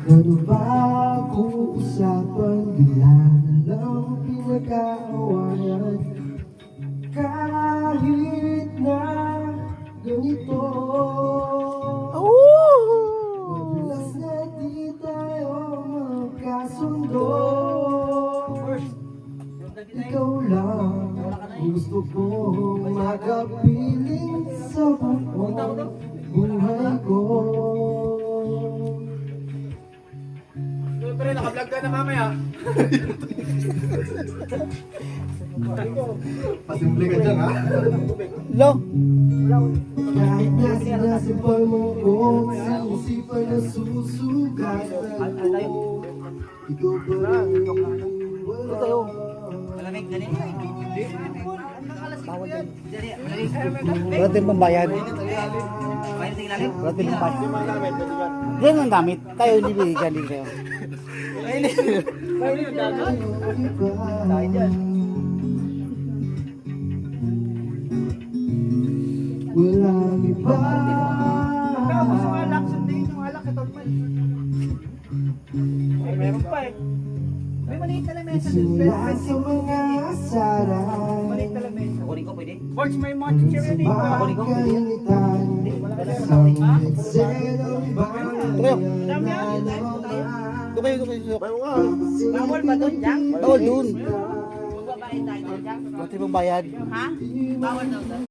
Ano ba kung usapan bigla na lang pinag-aawayan? Kahit na ganito, madalas na di tayo magkasundo. Ikaw lang gusto kong makapiling sa buong buhay ko. Pre, naka-vlog ka na mamaya. Pasimple ka dyan, ha? Lo, Kahit na sinasipal mo ko, sinusipan na susugatan ko. Ikaw pa rin wala. Malamig na rin. Bawal yan. wala din pambayad. Bayad ng ilalim. Wala din pambayad. Yan ang gamit. Tayo hindi binigyan din kayo. Tayo dyan. Walang iba. Tapos yung alak, sundin yung alak, ito naman. Ay, meron pa eh. May maliit na lamesa. Simula sa mga asaran. Maliit na lamesa. Kukunin ko, pwede? Boards, may mga chichirya dito. Makainitan. Isang eksenong Tumayo. bagay. Tumayo, tumayo. Bawal ba doon, Jack? Bawal dun. Magbabayad tayo doon, Jack? Wala din pambayad. Ha? Bawal daw doon.